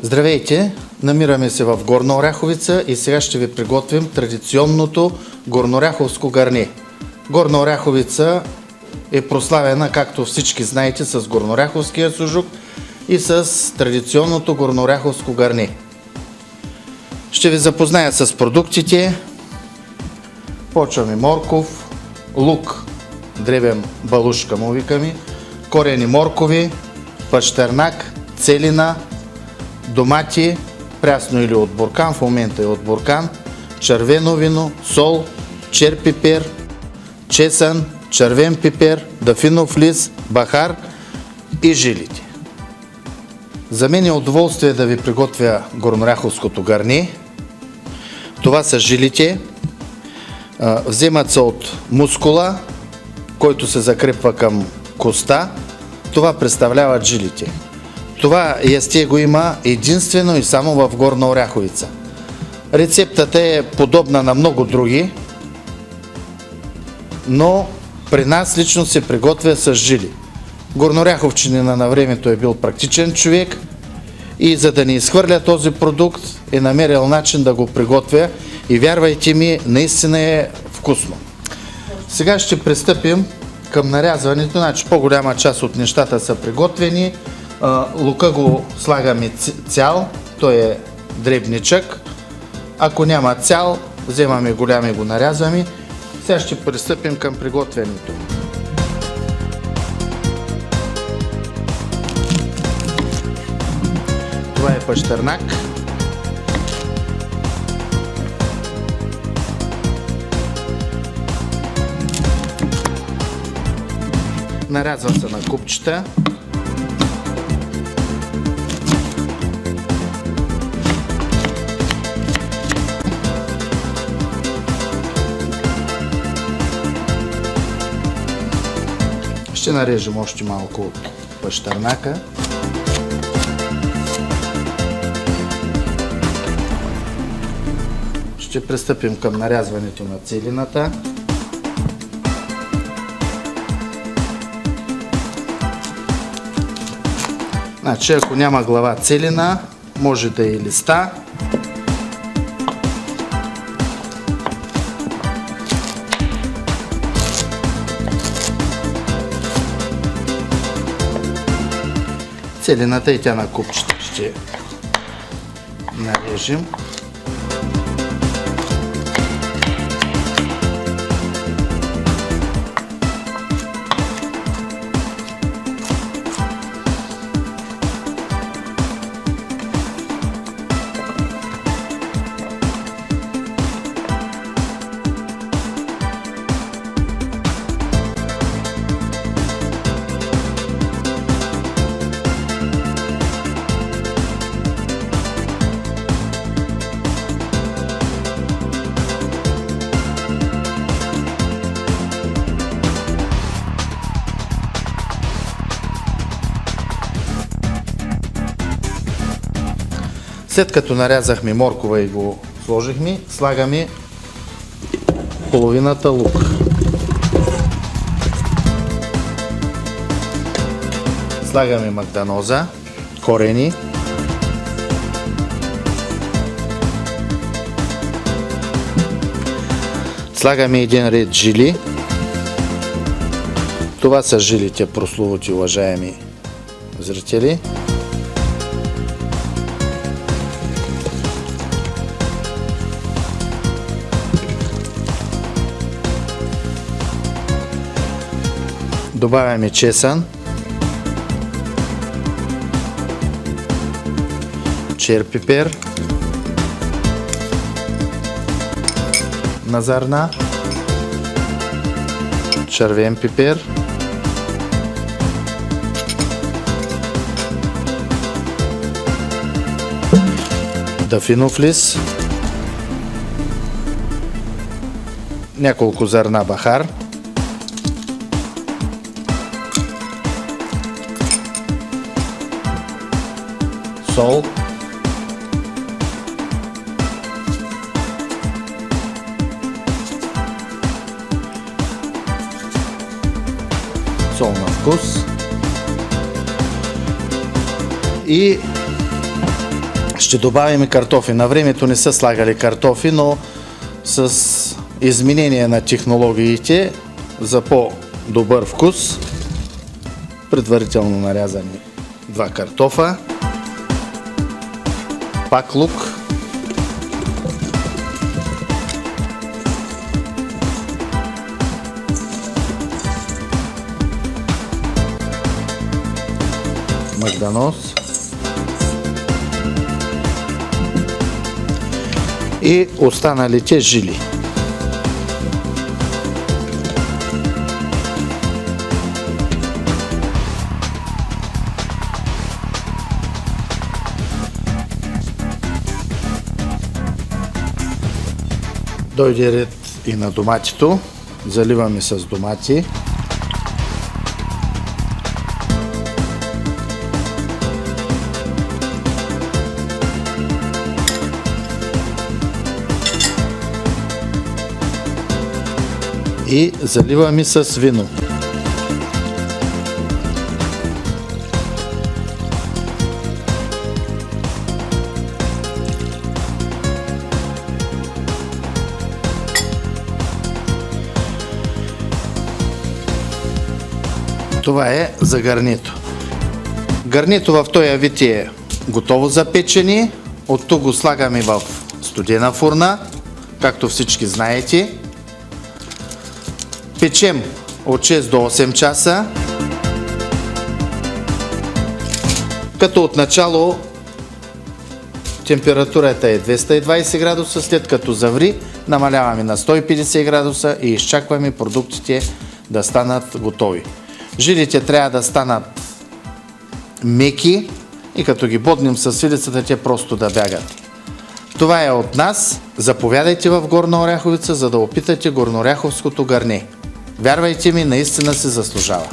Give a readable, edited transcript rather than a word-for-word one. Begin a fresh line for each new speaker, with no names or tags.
Здравейте! Намираме се в Горна Оряховица и сега ще ви приготвим традиционното горнооряховско гарне. Горна Оряховица е прославена, както всички знаете, с горнооряховския сужук и с традиционното горнооряховско гарне. Ще ви запозная с продуктите. Почваме морков, лук, дребен балушка му викаме, корени моркови, пащърнак, целина, домати, прясно или от буркан, в момента е от буркан, червено вино, сол, черпипер, чесън, червен пипер, дафинов лист, бахар и жилите. За мен е удоволствие да ви приготвя горнооряховското гарне. Това са жилите. Вземат се от мускула, който се закрепва към коста. Това представляват жилите. Това ястие го има единствено и само в Горна Оряховица. Рецептата е подобна на много други, но при нас лично се приготвя с жили. Горнооряховчанина на времето е бил практичен човек и за да не изхвърля този продукт е намерил начин да го приготвя и вярвайте ми, наистина е вкусно. Сега ще пристъпим към нарязването, значи по-голяма част от нещата са приготвени. Лука го слагаме цял, той е дребничък. Ако няма цял, вземаме голям и го нарязваме. Сега ще пристъпим към приготвянето. Това е пащърнак. Нарязва се на купчета. Ще нарежем още малко от пащърнака. Ще пристъпим към нарязването на целината. Значи, ако няма глава целина, може да е листа. Целината и тя на купчета ще нарежем. След като нарязахме моркова и го сложихме, слагаме половината лук. Слагаме магданоза, корени. Слагаме един ред жили. Това са жилите, прословути, уважаеми зрители. Добавяме чесън, черпипер на зърна, червен пипер, дафинов лист, няколко зърна бахар, сол, сол на вкус и ще добавим картофи. На времето не са слагали картофи, но с изменение на технологиите за по-добър вкус, предварително нарязани 2 картофа, пак лук, магданоз и останалите жили. Дойде ред и на доматито. Заливаме с домати. И заливаме с вино. Това е за гарнито. Гарнито в този вид е готово за печене. От тук го слагаме в студена фурна, както всички знаете. Печем от 6 до 8 часа, като отначало температурата е 220 градуса, след като заври намаляваме на 150 градуса и изчакваме продуктите да станат готови. Жилите трябва да станат меки и като ги боднем с вилицата, те просто да бягат. Това е от нас. Заповядайте в Горна Оряховица, за да опитате горнооряховското гарне. Вярвайте ми, наистина се заслужава.